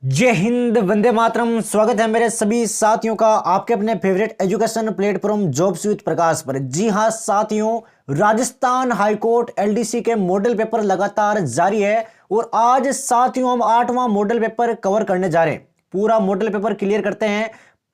जय हिंद, वंदे मातरम। स्वागत है मेरे सभी साथियों का आपके अपने favourite education platform jobs with Prakash पर। जी हां साथियों, राजस्थान हाईकोर्ट एलडीसी के मॉडल पेपर लगातार जारी है और आज साथियों हम 8वां मॉडल पेपर कवर करने जा रहे हैं। पूरा मॉडल पेपर क्लियर करते हैं।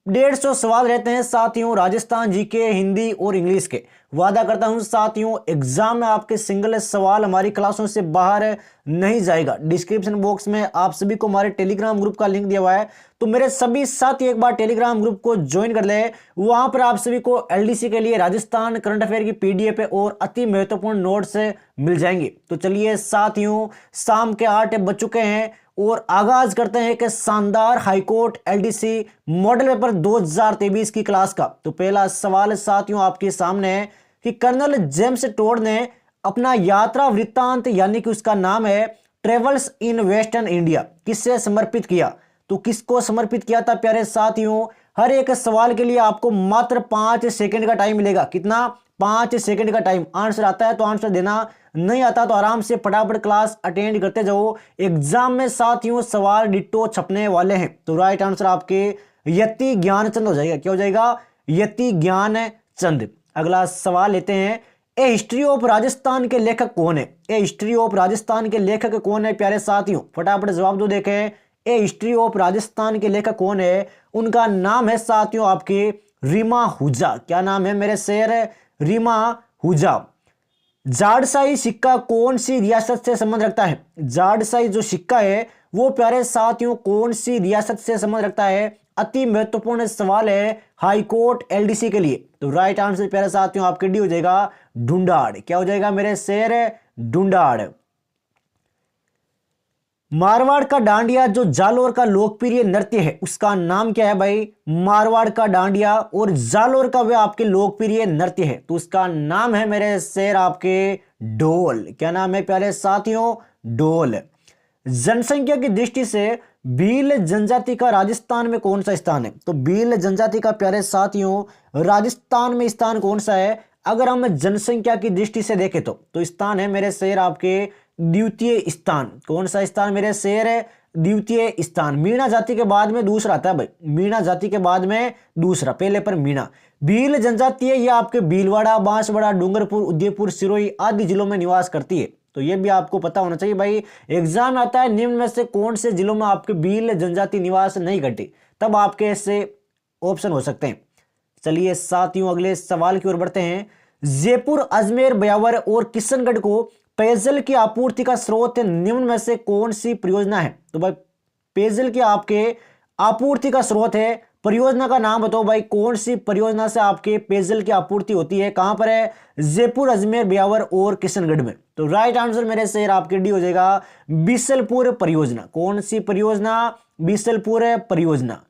150 सवाल रहते हैं साथियों, राजस्थान जीके, हिंदी और इंग्लिश के। वादा करता हूं साथियों, एग्जाम में आपके सिंगल सवाल हमारी क्लासों से बाहर नहीं जाएगा। डिस्क्रिप्शन बॉक्स में आप सभी को हमारे टेलीग्राम ग्रुप का लिंक दिया हुआ है, तो मेरे सभी साथी एक बार टेलीग्राम ग्रुप को ज्वाइन कर ले। वहां पर आप सभी को एलडीसी के लिए राजस्थान करंट अफेयर की पीडीएफ और अति महत्वपूर्ण नोट्स मिल जाएंगे। तो चलिए साथियों, शाम के 8 बज चुके हैं और आगाज करते हैं कि शानदार हाईकोर्ट एलडीसी मॉडल पेपर 2023 की क्लास का। तो पहला सवाल साथियों आपके सामने है कि कर्नल जेम्स टोड ने अपना यात्रा वृत्तांत यानी कि उसका नाम है ट्रेवल्स इन वेस्टर्न इंडिया किससे समर्पित किया। तो किसको समर्पित किया था प्यारे साथियों? हर एक सवाल के लिए आपको मात्र 5 सेकंड का टाइम मिलेगा। कितना? 5 सेकंड का टाइम। आंसर आता है तो आंसर देना, नहीं आता तो आराम से फटाफट क्लास अटेंड करते जाओ। एग्जाम में साथियों सवाल डिट्टो छपने वाले हैं। तो राइट आंसर आपके यति ज्ञानचंद हो जाएगा। क्या हो जाएगा? यति ज्ञानचंद। अगला सवाल लेते हैं। ए हिस्ट्री ऑफ राजस्थान के लेखक कौन है? ए हिस्ट्री ऑफ राजस्थान के लेखक कौन है प्यारे साथियों? फटाफट जवाब दो। देखें, ए हिस्ट्री ऑफ राजस्थान के लेखक कौन है? उनका नाम है साथियों आपके रीमा हुजा। क्या नाम है मेरे शेर? रीमा हुजा। जाड़साई सिक्का कौन सी रियासत से संबंध रखता है? जाड़साई जो सिक्का है वो प्यारे साथियों कौन सी रियासत से संबंध रखता है? अति महत्वपूर्ण सवाल है हाईकोर्ट एलडीसी के लिए। तो राइट आंसर प्यारे साथियों आपके डी हो जाएगा ढूंढाड़। क्या हो जाएगा मेरे शेर? ढूंढाड़। मारवाड़ का डांडिया जो जालोर का लोकप्रिय नृत्य है उसका नाम क्या है भाई? मारवाड़ का डांडिया और जालोर का वह आपके लोकप्रिय नृत्य है तो उसका नाम है मेरे शेर आपके ढोल। क्या नाम है प्यारे साथियों? ढोल। जनसंख्या की दृष्टि से भील जनजाति का राजस्थान में कौन सा स्थान है? तो भील जनजाति का प्यारे साथियों राजस्थान में स्थान कौन सा है? अगर हम जनसंख्या की दृष्टि से देखें तो स्थान है मेरे शेर आपके द्वितीय स्थान। कौन सा स्थान मेरे शेर है? द्वितीय स्थान। मीणा जाति के बाद में दूसरा आता है भाई। मीणा जाति के बाद में दूसरा, पहले पर मीणा। भील जनजाति है, ये आपके भीलवाड़ा, बांसवाड़ा, डूंगरपुर, उदयपुर, सिरोही आदि जिलों में निवास करती है। तो ये भी आपको पता होना चाहिए भाई। एग्जाम आता है निम्न में से कौन से जिलों में आपके भील जनजाति निवास नहीं करती, तब आपके ऐसे ऑप्शन हो सकते हैं। चलिए साथियों अगले सवाल की ओर बढ़ते हैं। जयपुर, अजमेर, ब्यावर और किशनगढ़ को पेयजल की आपूर्ति का स्रोत निम्न में से कौन सी परियोजना है? तो भाई पेयजल की आपके आपूर्ति का स्रोत है, परियोजना का नाम बताओ भाई। कौन सी परियोजना से आपके पेयजल की आपूर्ति होती है? कहां पर है? जयपुर, अजमेर, ब्यावर और किशनगढ़ में। तो राइट आंसर मेरे शेर आपके डी हो जाएगा बीसलपुर परियोजना। कौन सी परियोजना? बीसलपुर परियोजना।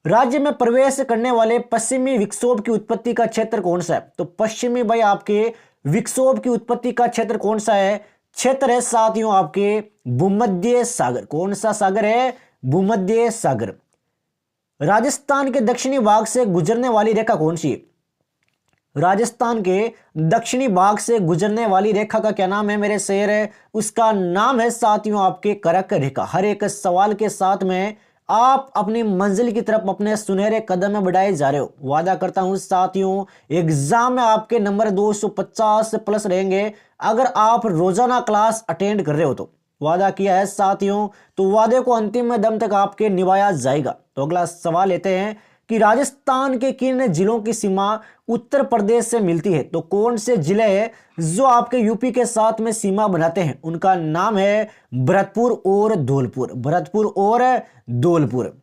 राज्य में प्रवेश करने वाले पश्चिमी विक्षोभ की उत्पत्ति का क्षेत्र कौन सा है? तो पश्चिमी भाई आपके विक्षोभ की उत्पत्ति का क्षेत्र कौन सा है? क्षेत्र है साथियों आपके भूमध्य सागर। कौन सा सागर है? भूमध्य सागर। राजस्थान के दक्षिणी भाग से गुजरने वाली रेखा कौन सी है? राजस्थान के दक्षिणी भाग से गुजरने वाली रेखा का क्या नाम है मेरे शेर? है उसका नाम है साथियों आपके करक रेखा। हर एक सवाल के साथ में आप अपनी मंजिल की तरफ अपने सुनहरे कदम में बढ़ाए जा रहे हो। वादा करता हूं साथियों एग्जाम में आपके नंबर 250 प्लस रहेंगे अगर आप रोजाना क्लास अटेंड कर रहे हो तो। वादा किया है साथियों, तो वादे को अंतिम में दम तक आपके निभाया जाएगा। तो अगला सवाल लेते हैं कि राजस्थान के किन जिलों की सीमा उत्तर प्रदेश से मिलती है? तो कौन से जिले हैं जो आपके यूपी के साथ में सीमा बनाते हैं? उनका नाम है भरतपुर और धौलपुर। भरतपुर और धौलपुर।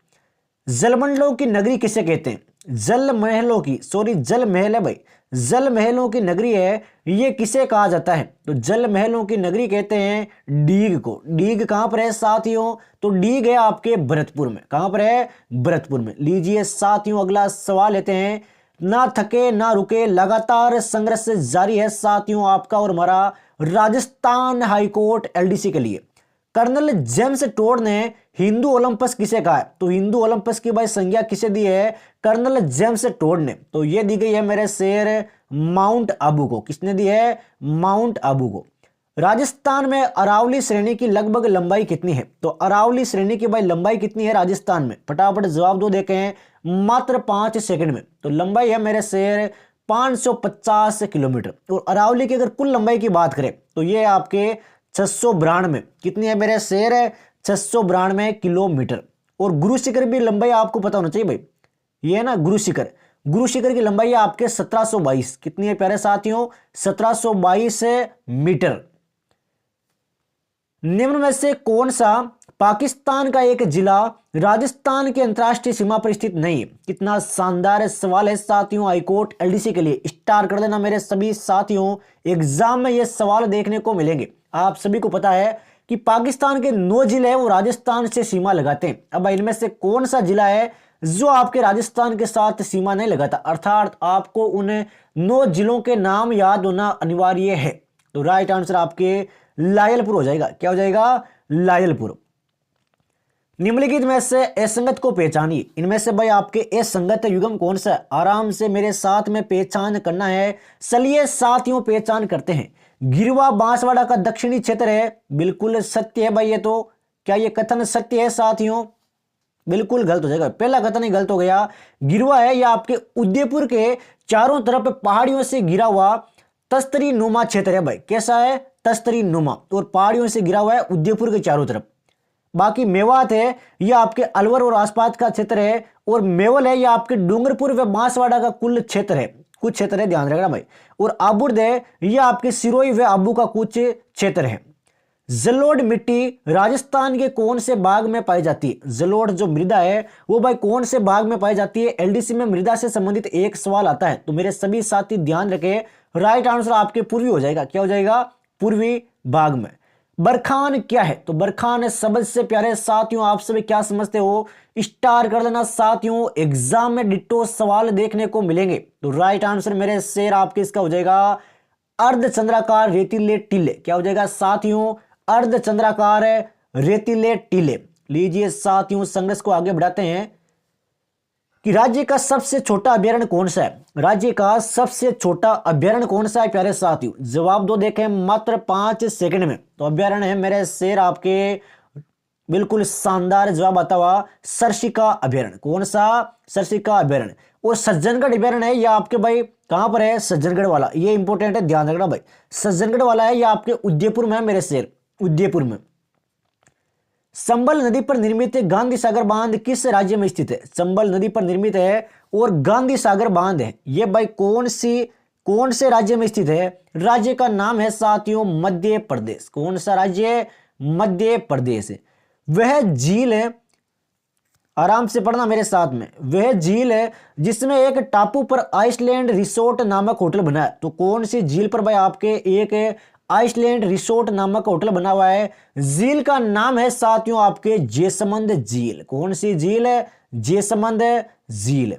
जलमंडलों की नगरी किसे कहते हैं? जल महलों की, जल महल है भाई, जल महलों की नगरी है, ये किसे कहा जाता है? तो जल महलों की नगरी कहते हैं डीग को। डीग कहां पर है साथियों? तो डीग है आपके भरतपुर में। कहां पर है? भरतपुर में। लीजिए साथियों अगला सवाल लेते हैं। ना थके ना रुके, लगातार संघर्ष जारी है साथियों आपका और हमारा राजस्थान हाईकोर्ट एलडीसी के लिए। कर्नल जेम्स टोड ने हिंदू ओलंपस किसे कहा है? तो हिंदू ओलंपस की भाई संज्ञा किसे दी है? कर्नल जेम्स टोड ने। तो ये दी गई है मेरे शेर माउंट आबू को। किसने दी है? माउंट आबू को। राजस्थान में अरावली श्रेणी की लगभग लंबाई कितनी है? तो अरावली श्रेणी की भाई लंबाई कितनी है राजस्थान में? फटाफट जवाब दो, देखे हैं मात्र 5 सेकंड में। तो लंबाई है मेरे शेर 550 किलोमीटर। और अरावली की अगर कुल लंबाई की बात करें तो ये आपके 692 कितनी है मेरे शेर? 692 किलोमीटर। और गुरु शिखर भी लंबाई आपको पता होना चाहिए भाई, ये है ना गुरु शिखर। गुरु शिखर की लंबाई है आपके 1722 कितनी है प्यारे साथियों? 1722 मीटर। निम्न में से कौन सा पाकिस्तान का एक जिला राजस्थान की अंतरराष्ट्रीय सीमा पर स्थित नहीं है? कितना शानदार सवाल है साथियों, हाईकोर्ट एलडीसी के लिए स्टार कर देना मेरे सभी साथियों। एग्जाम में ये सवाल देखने को मिलेंगे। आप सभी को पता है कि पाकिस्तान के 9 जिले हैं वो राजस्थान से सीमा लगाते हैं। अब इनमें से कौन सा जिला है जो आपके राजस्थान के साथ सीमा नहीं लगाता? अर्थात आपको उन 9 जिलों के नाम याद होना अनिवार्य है। तो राइट आंसर आपके लायलपुर हो जाएगा। क्या हो जाएगा? लायलपुर। निम्नलिखित में से असंगत को पहचानिए। इनमें से भाई आपके असंगत युग्म कौन सा है? आराम से मेरे साथ में पहचान करना है। चलिए साथियों पहचान करते हैं। गिरवा बांसवाड़ा का दक्षिणी क्षेत्र है, बिल्कुल सत्य है भाई। ये तो क्या ये कथन सत्य है साथियों? बिल्कुल गलत हो जाएगा, पहला कथन ही गलत हो गया। गिरवा है यह आपके उदयपुर के चारों तरफ पहाड़ियों से घिरा हुआ तस्तरी नुमा क्षेत्र है भाई। कैसा है? तस्तरी नुमा, और पहाड़ियों से घिरा हुआ है उदयपुर के चारों तरफ। बाकी मेवात है यह आपके अलवर और आसपास का क्षेत्र है। और मेवल है यह आपके डूंगरपुर व बांसवाड़ा का कुल क्षेत्र है, कुछ क्षेत्र है, ध्यान रखना भाई। और आबुर्द है यह आपके सिरोही व आबू का कुछ क्षेत्र है। जलोढ़ मिट्टी राजस्थान के कौन से भाग में पाई जाती है? जलोढ़ जो मृदा है वो भाई कौन से भाग में पाई जाती है? एलडीसी में मृदा से संबंधित एक सवाल आता है, तो मेरे सभी साथी ध्यान रखें। राइट आंसर आपके पूर्वी हो जाएगा। क्या हो जाएगा? पूर्वी भाग में। बरखान क्या है? तो बरखान सबसे प्यारे साथियों आप सभी क्या समझते हो? स्टार कर देना साथियों, एग्जाम में डिट्टो सवाल देखने को मिलेंगे। तो राइट आंसर मेरे शेर आपके इसका हो जाएगा अर्धचंद्राकार रेतीले टीले। क्या हो जाएगा साथियों? अर्धचंद्राकार रेतीले टीले। लीजिए साथियों संघर्ष को आगे बढ़ाते हैं कि राज्य का सबसे छोटा अभ्यारण्य कौन सा है? राज्य का सबसे छोटा अभ्यारण्य कौन सा है प्यारे साथियों? जवाब दो, देखें मात्र 5 सेकंड में। तो अभ्यारण्य है मेरे शेर आपके बिल्कुल शानदार जवाब आता हुआ सरसिका अभ्यारण्य। कौन सा? सरसिका अभ्यारण्य। और सज्जनगढ़ अभ्यारण्य है यह आपके भाई कहां पर है? सज्जनगढ़ वाला, ये इंपॉर्टेंट है, ध्यान रखना भाई। सज्जनगढ़ वाला है यह आपके उदयपुर में है मेरे शेर, उदयपुर में। चंबल नदी पर निर्मित गांधी सागर बांध किस राज्य में स्थित है? चंबल नदी पर निर्मित है और गांधी सागर बांध है, ये भाई कौन से राज्य में स्थित है? राज्य का नाम है साथियों मध्य प्रदेश। कौन सा राज्य? मध्य प्रदेश। वह झील है, आराम से पढ़ना मेरे साथ में, वह झील है जिसमें एक टापू पर आइसलैंड रिसोर्ट नामक होटल बना है। तो कौन सी झील पर भाई आपके एक आइसलैंड रिसोर्ट नामक होटल बना हुआ है? झील का नाम है साथियों आपके जेसमंद झील। कौन सी झील है? जेसमंद झील।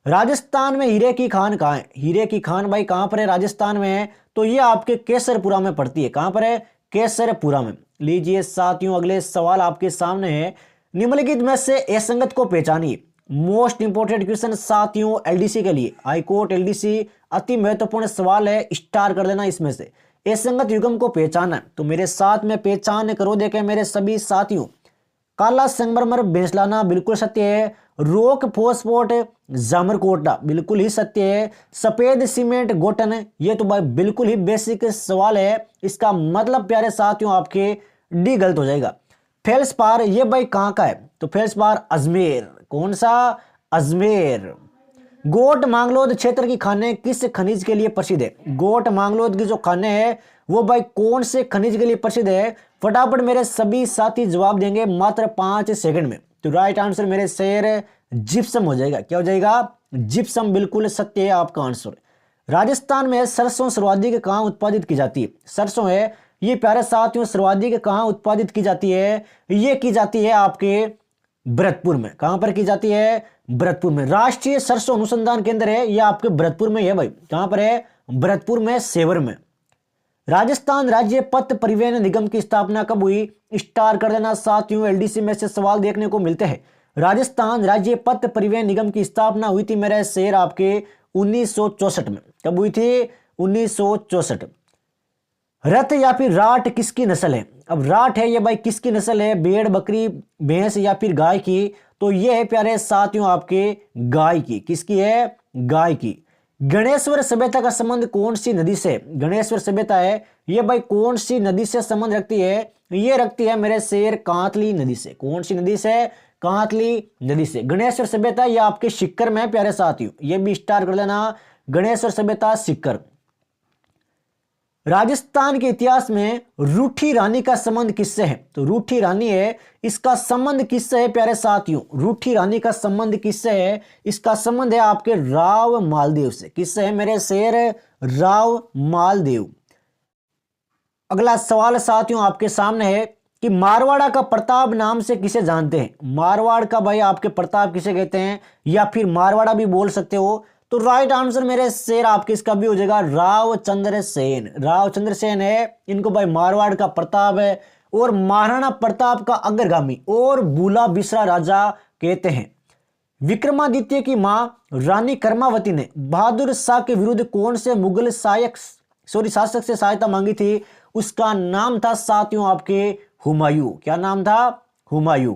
राजस्थान में हीरे की खान कहाँ है? हीरे की खान भाई कहां पर है? राजस्थान में है, तो ये आपके केसरपुरा में पड़ती है। कहां पर है? केसरपुरा में। लीजिए साथियों अगले सवाल आपके सामने है। निम्नलिखित में से असंगत को पहचानिए। मोस्ट इंपोर्टेंट क्वेश्चन साथियों एलडीसी के लिए, हाईकोर्ट एलडीसी अति महत्वपूर्ण सवाल है, स्टार कर देना इसमें से। असंगत युग्म को पहचाना, तो मेरे साथ में पहचान करो, देखें मेरे सभी साथियों। काला संगमरमर बेंसलाना बिल्कुल सत्य है। रोक फोस्फोट जामरकोटा बिल्कुल ही सत्य है। सफेद सीमेंट गोटन, ये तो भाई बिल्कुल ही बेसिक सवाल है, इसका मतलब प्यारे साथियों आपके डी गलत हो जाएगा। फेल्सपार ये भाई कहां का है? तो फेल्सपार अजमेर। कौन सा? अजमेर। गोट मांगलोद क्षेत्र की खाने किस खनिज के लिए प्रसिद्ध है? गोट मांगलोद की जो खाने हैं वो भाई कौन से खनिज के लिए प्रसिद्ध है? फटाफट मेरे सभी साथी जवाब देंगे मात्र 5 सेकंड में। तो राइट आंसर मेरे शेर जिप्सम हो जाएगा। क्या हो जाएगा? जिप्सम बिल्कुल सत्य है आपका आंसर। राजस्थान में सरसों सर्वाधिक कहां उत्पादित की जाती है? सरसों है ये प्यारे साथियों सर्वाधिक कहां उत्पादित की जाती है? ये की जाती है आपके भरतपुर में। कहां पर की जाती है? भरतपुर में। राष्ट्रीय सरसों अनुसंधान केंद्र है यह आपके भरतपुर में है भाई। कहां पर है? भरतपुर में, सेवर में। राजस्थान राज्य पथ परिवहन निगम की स्थापना कब हुई? स्टार कर देना साथियों, एलडीसी में से सवाल देखने को मिलते हैं। राजस्थान राज्य पथ परिवहन निगम की स्थापना हुई थी मेरे शेर आपके 1964 में। कब हुई थी? 1964। रथ या फिर राठ किसकी नस्ल है? अब राठ है ये भाई किसकी नस्ल है? भेड़, बकरी, भैंस या फिर गाय की? तो ये है प्यारे साथियों आपके गाय की। किसकी है? गाय की। गणेश्वर सभ्यता का संबंध कौन सी नदी से? गणेश्वर सभ्यता है ये भाई कौन सी नदी से संबंध रखती है? ये रखती है मेरे शेर कांतली नदी से। कौन सी नदी से? कांतली नदी से। गणेश्वर सभ्यता ये आपके सिक्कर में है प्यारे साथियों, ये भी स्टार कर लेना। गणेश्वर सभ्यता सिक्कर। राजस्थान के इतिहास में रूठी रानी का संबंध किससे है? तो रूठी रानी है, इसका संबंध किससे है प्यारे साथियों? रूठी रानी का संबंध किससे है? इसका संबंध है आपके राव मालदेव से। किससे है मेरे शेर? राव मालदेव। अगला सवाल साथियों आपके सामने है कि मारवाड़ा का प्रताप नाम से किसे जानते हैं? मारवाड़ का भाई आपके प्रताप किसे कहते हैं, या फिर मारवाड़ा भी बोल सकते हो? तो राइट आंसर मेरे शेर आपके इसका भी हो जाएगा रावचंद्र सेन। रावचंद्र सेन है, इनको भाई मारवाड़ का प्रताप है और महाराणा प्रताप का अग्रगामी और बूला बिसरा राजा कहते हैं। विक्रमादित्य की मां रानी कर्मावती ने बहादुर शाह के विरुद्ध कौन से मुगल शासक से सहायता मांगी थी? उसका नाम था साथियों आपके हुमायूं। क्या नाम था? हुमायूं।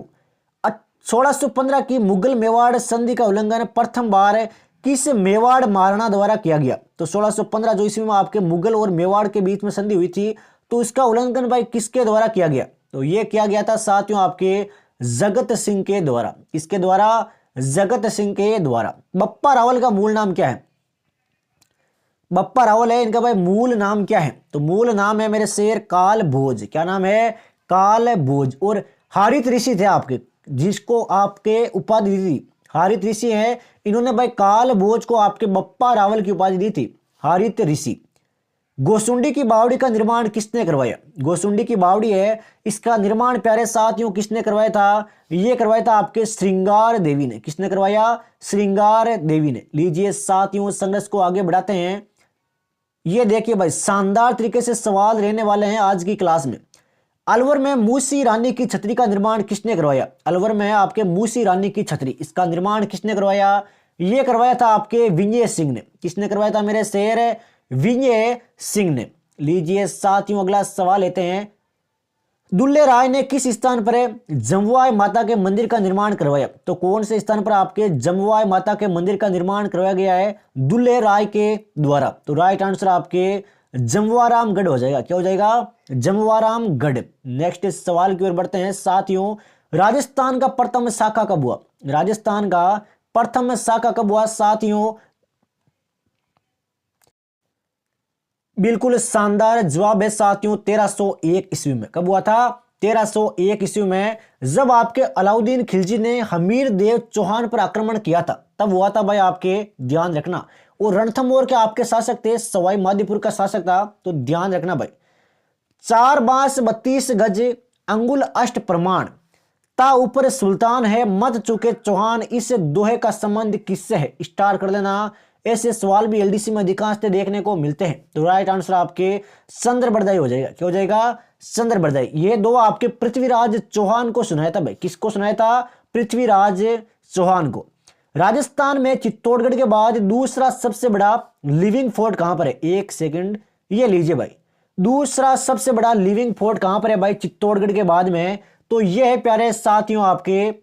1615 की मुगल मेवाड़ संधि का उल्लंघन प्रथम बार किस मेवाड़ महाराणा द्वारा किया गया? तो 1615 जो ईस्वी में आपके मुगल और मेवाड़ के बीच में संधि हुई थी, तो इसका उल्लंघन भाई किसके द्वारा किया गया? तो यह किया गया था साथियों आपके जगत सिंह के द्वारा। किसके द्वारा? जगत सिंह के द्वारा। बप्पा रावल का मूल नाम क्या है? बप्पा रावल है, इनका भाई मूल नाम क्या है? तो मूल नाम है मेरे शेर काल भोज। क्या नाम है? काल भोज। और हारित ऋषि थे आपके, जिसको आपके उपाधि दी थी, हारित ऋषि हैं, इन्होंने भाई काल भोज को आपके बप्पा रावल की उपाधि दी थी, हारित ऋषि। गोसुंडी की बावड़ी का निर्माण किसने करवाया? गोसुंडी की बावड़ी है, इसका निर्माण प्यारे साथियों किसने करवाया था? ये करवाया था आपके श्रृंगार देवी ने। किसने करवाया? श्रृंगार देवी ने। लीजिए साथियों संघर्ष को आगे बढ़ाते हैं। ये देखिए भाई शानदार तरीके से सवाल रहने वाले हैं आज की क्लास में। अलवर में मूसी रानी की छतरी का निर्माण किसने करवाया? अलवर में आपके मूसी रानी की छतरी, इसका निर्माण किसने करवाया? ये करवाया था आपके विजय सिंह ने। किसने करवाया था मेरे शेर? विजय सिंह ने। लीजिए साथियों अगला सवाल लेते हैं। दुल्ले राय ने किस स्थान पर जमवाय माता के मंदिर का निर्माण करवाया? तो कौन से स्थान पर आपके जमवाय माता के मंदिर का निर्माण करवाया गया है? दुल्ले राय के द्वारा। तो राइट आंसर आपके जमवारामगढ़ हो जाएगा। क्या हो जाएगा? जमवारामगढ़। नेक्स्ट सवाल की ओर बढ़ते हैं साथियों। राजस्थान का प्रथम शाखा कब हुआ? राजस्थान का प्रथम शाखा कब हुआ साथियों? बिल्कुल शानदार जवाब है साथियों 1301 ईस्वी में। कब हुआ था? 1301 ईस्वी में, जब आपके अलाउद्दीन खिलजी ने हमीर देव चौहान पर आक्रमण किया था, तब हुआ था भाई। आपके ध्यान रखना। और रणथंभौर के आपके शासक थे, सवाई माधोपुर का शासक था, तो ध्यान रखना भाई। 4 बांस 32 गज अंगुल अष्ट प्रमाण ता ऊपर सुल्तान है मत चुके चौहान, इस दोहे का संबंध किससे है? स्टार कर लेना। ऐसे सवाल भी एलडीसी में अधिकांश देखने को मिलते हैं। तो राइट आंसर आपके चंद्रबरदाई हो जाएगा। क्या हो जाएगा? चंद्रबरदाई। ये दो आपके पृथ्वीराज चौहान को सुनाया था भाई। किसको सुनाया था? पृथ्वीराज चौहान को। राजस्थान में चित्तौड़गढ़ के बाद दूसरा सबसे बड़ा लिविंग फोर्ट कहां पर है? एक सेकंड, ये लीजिए भाई। दूसरा सबसे बड़ा लिविंग फोर्ट कहां पर है भाई चित्तौड़गढ़ के बाद में? तो यह है प्यारे साथियों आपके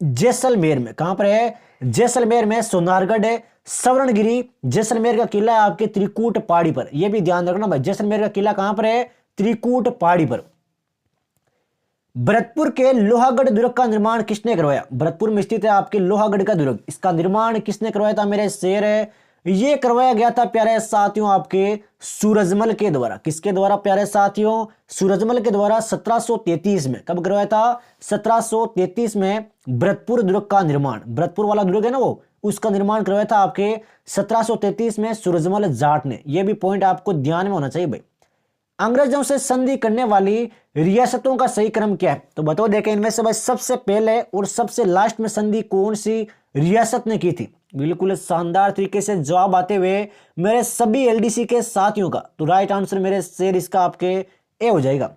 जैसलमेर में। कहां पर है? जैसलमेर में। सोनारगढ़ है, सवर्णगिरी, जैसलमेर का किला है आपके त्रिकूट पहाड़ी पर। यह भी ध्यान रखना भाई, जैसलमेर का किला कहां पर है? त्रिकूट पहाड़ी पर। भरतपुर के लोहागढ़ दुर्ग का निर्माण किसने करवाया? भरतपुर में स्थित है आपके लोहागढ़ का दुर्ग, इसका निर्माण किसने करवाया था मेरे शेर? ये करवाया गया था प्यारे साथियों आपके सूरजमल के द्वारा। किसके द्वारा प्यारे साथियों? सूरजमल के द्वारा 1733 में। कब करवाया था? 1733 में भरतपुर दुर्ग का निर्माण, भरतपुर वाला दुर्ग है ना वो, उसका निर्माण करवाया था आपके 1733 में सूरजमल जाट ने। यह भी पॉइंट आपको ध्यान में होना चाहिए भाई। अंग्रेजों से संधि करने वाली रियासतों का सही क्रम क्या है? तो बताओ देखें इनमें से भाई सबसे पहले और सबसे लास्ट में संधि कौन सी रियासत ने की थी? बिल्कुल शानदार तरीके से जवाब आते हुए मेरे सभी एलडीसी के साथियों का। तो राइट आंसर मेरे शेर इसका आपके ए हो जाएगा।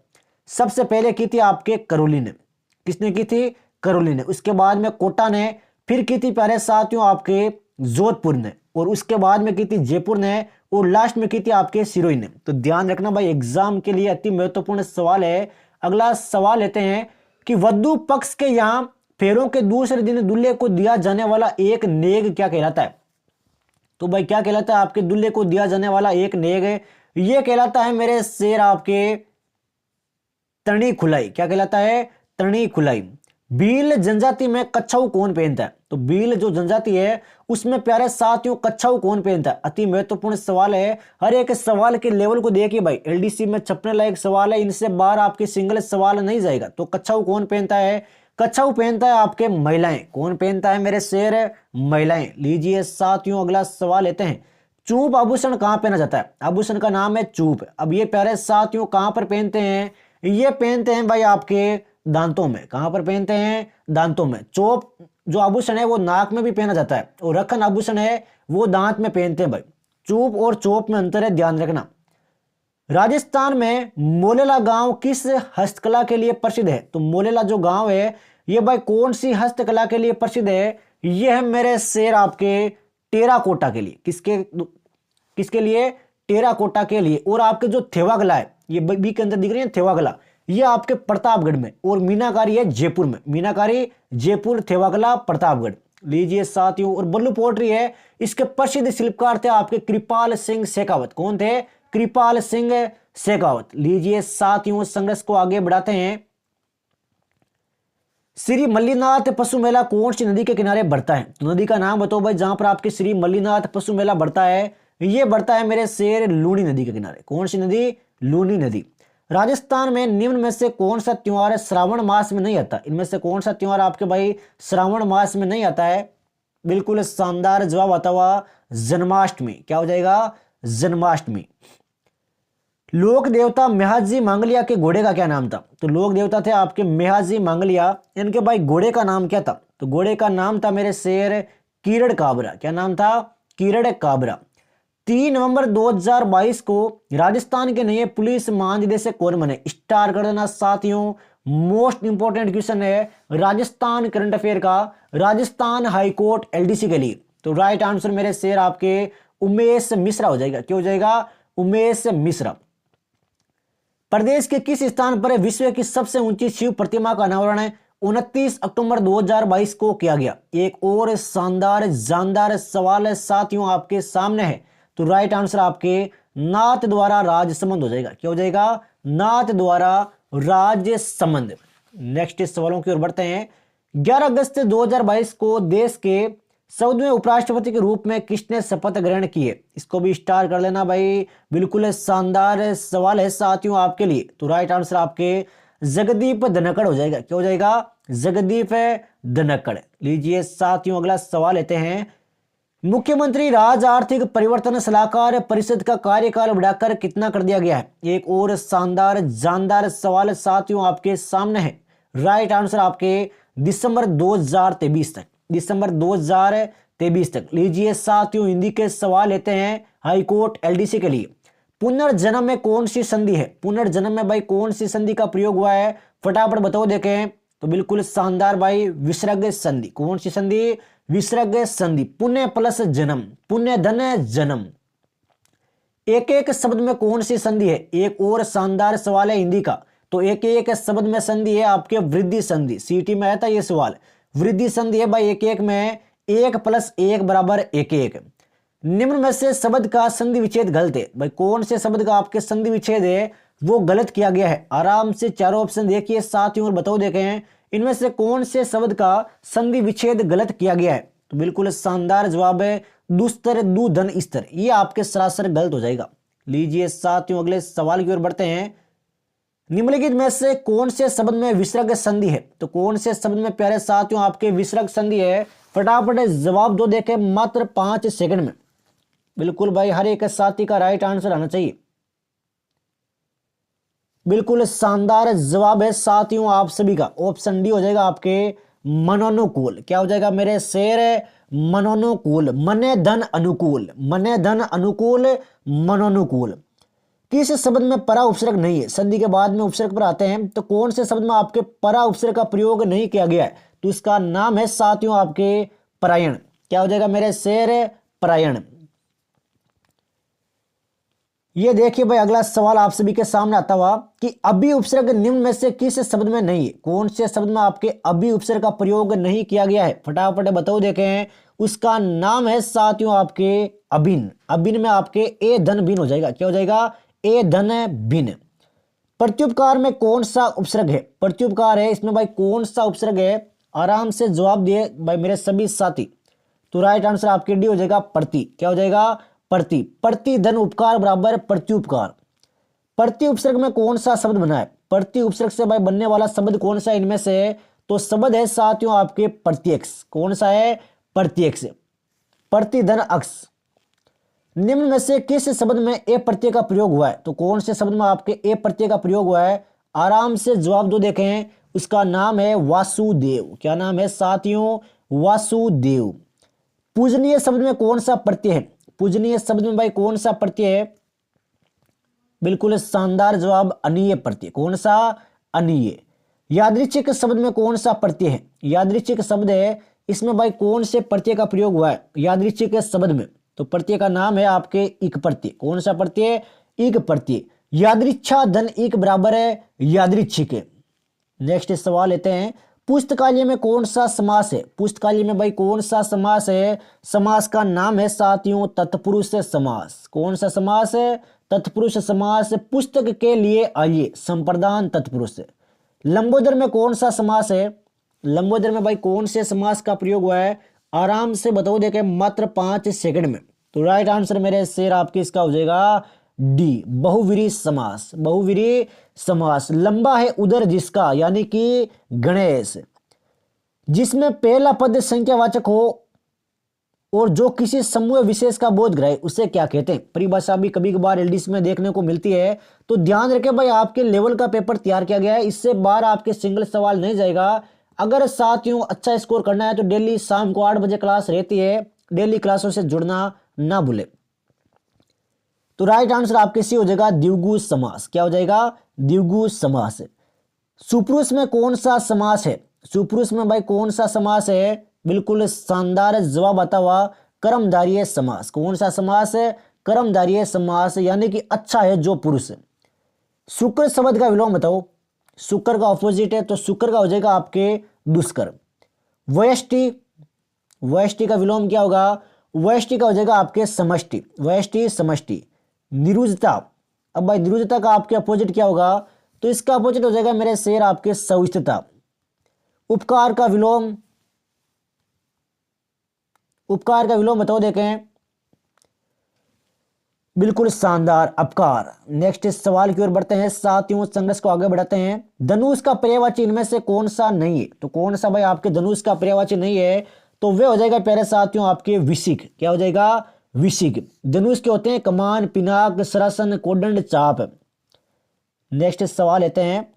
सबसे पहले की थी आपके करौली ने। किसने की थी? करौली ने। उसके बाद में कोटा ने, फिर की थी प्यारे साथियों आपके जोधपुर ने, और उसके बाद में की थी जयपुर ने, और लास्ट में की थी आपके सिरोही ने। तो ध्यान रखना भाई, एग्जाम के लिए अति महत्वपूर्ण सवाल है। अगला सवाल लेते हैं कि वधु पक्ष के यहां फेरों के दूसरे दिन दूल्हे को दिया जाने वाला एक नेग क्या कहलाता है? तो भाई क्या कहलाता है आपके दूल्हे को दिया जाने वाला एक नेग है? ये कहलाता है मेरे शेर आपके तणी खुलाई। क्या कहलाता है? तणी खुलाई। भील जनजाति में कच्छाऊ कौन पहनता है? तो भील जो जनजाति है उसमें प्यारे साथियों कच्छाऊ कौन पहनता है? अति महत्वपूर्ण सवाल है। हर एक सवाल के लेवल को देखिए भाई, एलडीसी में छपने लायक सवाल है, इनसे बाहर आपके सिंगल सवाल नहीं जाएगा। तो कच्छाऊ कौन पहनता है? कच्छाऊ पहनता है आपके महिलाएं। कौन पहनता है मेरे शेर? महिलाएं। लीजिए साथियों अगला सवाल लेते हैं। चूप आभूषण कहां पहना जाता है? आभूषण का नाम है चूप। अब ये प्यारे साथियों कहां पर पहनते हैं? ये पहनते हैं भाई आपके दांतों में। कहां पर पहनते हैं? दांतों में। चोप जो आभूषण है वो नाक में भी पहना जाता है, और रखन आभूषण है वो दांत में पहनते हैं भाई। चूप और चोप में अंतर है, ध्यान रखना। राजस्थान में मोलेला गांव किस हस्तकला के लिए प्रसिद्ध है? तो मोलेला जो गांव है ये भाई कौन सी हस्तकला के लिए प्रसिद्ध है? ये है मेरे शेर आपके टेराकोटा के लिए। किसके लिए? टेराकोटा के लिए। और आपके जो थेवागला है, ये बी के अंदर दिख रही है थेवागला, ये आपके प्रतापगढ़ में, और मीनाकारी है जयपुर में। मीनाकारी जयपुर, थेवागला प्रतापगढ़। लीजिए साथियों, और बल्लू पोट्री है, इसके प्रसिद्ध शिल्पकार थे आपके कृपाल सिंह शेखावत। कौन थे? कृपाल सिंह शेखावत। लीजिए साथियों, संघर्ष को आगे बढ़ाते हैं। श्री मल्लीनाथ पशु मेला कौन सी नदी के किनारे बढ़ता है? तो नदी का नाम बताओ भाई जहां पर आपके श्री मल्लीनाथ पशु मेला बढ़ता है। ये बढ़ता है मेरे शेर लूनी नदी के किनारे। कौन सी नदी? लूनी नदी। राजस्थान में निम्न में से कौन सा त्योहार श्रावण मास में नहीं आता? इनमें से कौन सा त्योहार आपके भाई श्रावण मास में नहीं आता है? बिल्कुल शानदार जवाब आता हुआ जन्माष्टमी। क्या हो जाएगा? जन्माष्टमी। लोक देवता मेहाजी मांगलिया के घोड़े का क्या नाम था? तो लोक देवता थे आपके मेहाजी मांगलिया, इनके भाई घोड़े का नाम क्या था? तो घोड़े का नाम था मेरे शेर कीरड़ काबरा। क्या नाम था? कीरड़ काबरा। 3 नवंबर 2022 को राजस्थान के नए पुलिस महानिदेशक कौन बने? स्टार कर देना साथियों, मोस्ट इंपोर्टेंट क्वेश्चन है राजस्थान करंट अफेयर का, राजस्थान हाईकोर्ट एलडीसी के लिए। तो राइट आंसर मेरे शेर आपके उमेश मिश्रा हो जाएगा। क्या हो जाएगा? उमेश मिश्रा। प्रदेश के किस स्थान पर विश्व की सबसे ऊंची शिव प्रतिमा का अनावरण 29 अक्टूबर 2022 को किया गया? एक और शानदार जानदार सवाल है साथियों आपके सामने है। तो राइट आंसर आपके नाथ द्वारा राजसमंद हो जाएगा। क्या हो जाएगा? नाथ द्वारा राजसमंद। नेक्स्ट सवालों की ओर बढ़ते हैं। 11 अगस्त 2022 को देश के 14वें उपराष्ट्रपति के रूप में किसने शपथ ग्रहण की है? इसको भी स्टार कर लेना भाई, बिल्कुल शानदार सवाल है साथियों आपके लिए। तो राइट आंसर आपके जगदीप धनखड़ हो जाएगा। क्या हो जाएगा? जगदीप धनखड़। लीजिए साथियों अगला सवाल लेते हैं। मुख्यमंत्री राज्य आर्थिक परिवर्तन सलाहकार परिषद का कार्यकाल बढ़ाकर कितना कर दिया गया है? एक और शानदार जानदार सवाल साथियों आपके सामने है। राइट आंसर आपके दिसंबर 2023 तक। दिसंबर 2023 तक। लीजिए साथियों हिंदी के सवाल लेते हैं हाईकोर्ट एलडीसी के लिए। पुनर्जन्म में कौन सी संधि है? पुनर्जन्म में भाई कौन सी संधि का प्रयोग हुआ है? फटाफट बताओ देखें। तो बिल्कुल शानदार भाई, विसर्ग संधि। कौन सी संधि? विसर्ग संधि। पुण्य प्लस जन्म, पुण्य धन जन्म। एक एक शब्द में कौन सी संधि है? एक और शानदार सवाल है हिंदी का। तो एक एक शब्द में संधि है आपके वृद्धि संधि। सीटी में आया था ये सवाल। वृद्धि संधि है भाई एक एक में 1 + 1 = 1 1। निम्न में से शब्द का संधि विच्छेद गलत है। भाई कौन से शब्द का आपके संधि विच्छेद है वो गलत किया गया है? आराम से चारों ऑप्शन देखिए साथियों और बताओ देखें इनमें से कौन से शब्द का संधि विच्छेद गलत किया गया है? तो बिल्कुल शानदार जवाब है दुस्तर दुधन स्तर। ये आपके सरासर गलत हो जाएगा। लीजिए साथियों अगले सवाल की ओर बढ़ते हैं। निम्नलिखित में से कौन से शब्द में विसर्ग संधि है? तो कौन से शब्द में प्यारे साथियों आपके विसर्ग संधि है? फटाफट जवाब दो देखें मात्र 5 सेकंड में। बिल्कुल भाई हर एक साथी का राइट आंसर आना चाहिए। बिल्कुल शानदार जवाब है साथियों आप सभी का। ऑप्शन डी हो जाएगा आपके मनोनुकूल। क्या हो जाएगा मेरे शेर? मनोनुकूल। मने धन अनुकूल, मने धन अनुकूल, मनोनुकूल। किस शब्द में परा उपसर्ग नहीं है? संधि के बाद में उपसर्ग पर आते हैं। तो कौन से शब्द में आपके परा उपसर्ग का प्रयोग नहीं किया गया है? तो इसका नाम है साथियों आपके परायण। क्या हो जाएगा मेरे शेर? प्रायण। ये देखिए भाई अगला सवाल आप सभी के सामने आता हुआ कि अभी उपसर्ग निम्न में से किस शब्द में नहीं है, कौन से शब्द में आपके अभी उपसर्ग का प्रयोग नहीं किया गया है, फटाफट बताओ देखें। उसका नाम है साथियों आपके अभिन्न। अभिन्न में आपके ए धन भिन्न हो जाएगा, क्या हो जाएगा, ए धन भिन्न। प्रत्युपकार में कौन सा उपसर्ग है, प्रत्युपकार है इसमें भाई कौन सा उपसर्ग है, आराम से जवाब दिए भाई मेरे सभी साथी। तो राइट आंसर आपके डी हो जाएगा प्रति, क्या हो जाएगा, प्रति। प्रति धन उपकार बराबर प्रत्युपकार। प्रति उपसर्ग में कौन सा शब्द बना है, प्रति उपसर्ग से भाई बनने वाला शब्द कौन सा इनमें से, तो शब्द है साथियों आपके प्रत्यक्ष। कौन सा है, प्रत्यक्ष। प्रति धन अक्ष। निम्न में से किस शब्द में ए प्रत्यय का प्रयोग हुआ है, तो कौन से शब्द में आपके ए प्रत्यय का प्रयोग हुआ है, आराम से जवाब दो देखें। उसका नाम है वासुदेव। क्या नाम है साथियों, वासुदेव। पूजनीय शब्द में कौन सा प्रत्यय है, पूजनीय शब्द में भाई कौन सा प्रत्यय है, बिल्कुल शानदार जवाब, अनीय प्रत्यय। कौन सा, अनीय। यादृच्छिक शब्द में कौन सा प्रत्यय है, यादृच्छिक शब्द है इसमें भाई कौन से प्रत्यय का प्रयोग हुआ है यादृच्छिक शब्द में, तो प्रत्यय का नाम है आपके इक प्रत्यय। कौन सा प्रत्यय, इक प्रत्यय। यादृच्छा धन इक बराबर है यादृच्छिक। नेक्स्ट सवाल लेते हैं, पुस्तकालय में कौन सा समास है, पुस्तकालय में भाई कौन सा समास है, समास का नाम है साथियों तत्पुरुष समास। कौन सा समास है, तत्पुरुष समास। पुस्तक के लिए आइए, संप्रदान तत्पुरुष। लंबोदर में कौन सा समास है, लंबोदर में भाई कौन से समास का प्रयोग हुआ है, आराम से बताओ देखे मात्र 5 सेकंड में। तो राइट आंसर मेरे शेर आपके इसका हो जाएगा डी, बहुवीरी समास। बहुवीरी समास। लंबा है उदर जिसका, यानी कि गणेश, जिसमें पहला पद संख्यावाचक हो और जो किसी समूह विशेष का बोध कराए उसे क्या कहते हैं। परिभाषा भी कभी कभार एलडीसी में देखने को मिलती है, तो ध्यान रखें भाई आपके लेवल का पेपर तैयार किया गया है, इससे बाहर आपके सिंगल सवाल नहीं जाएगा। अगर साथियों अच्छा स्कोर करना है तो डेली शाम को 8 बजे क्लास रहती है, डेली क्लासों से जुड़ना ना भूले। तो राइट आंसर आपके सी हो जाएगा द्विगु समास। क्या हो जाएगा, द्विगु समास। सुपुरुष में कौन सा समास है, सुपुरुष में भाई कौन सा समास है, बिल्कुल शानदार जवाब आता हुआ कर्मधारय समास। कौन सा समास है, कर्मधारय समास, यानी कि अच्छा है जो पुरुष। शुक्र शब्द का विलोम बताओ, शुक्र का ऑपोजिट है तो शुक्र का हो जाएगा आपके दुष्कर। वयष्टि, वयष्टि का विलोम क्या होगा, वयष्टि का हो जाएगा आपके समष्टि। वयष्टि समष्टि। निरुजता, अब भाई निरुजता का आपके अपोजिट क्या होगा, तो इसका अपोजिट हो जाएगा मेरे शेर आपके सविष्टता। उपकार का विलोम, उपकार का विलोम बताओ देखें, बिल्कुल शानदार, अपकार। नेक्स्ट सवाल की ओर बढ़ते हैं साथियों, संघर्ष को आगे बढ़ाते हैं। धनुष का पर्यायवाची इनमें से कौन सा नहीं है, तो कौन सा भाई आपके धनुष का पर्यायवाची नहीं है, तो वे हो जाएगा प्यारे साथियों आपके विशिक। क्या हो जाएगा, विशिक। धनुष के होते हैं कमान, पिनाक, सरासन, कोदंड, चाप। नेक्स्ट सवाल लेते हैं,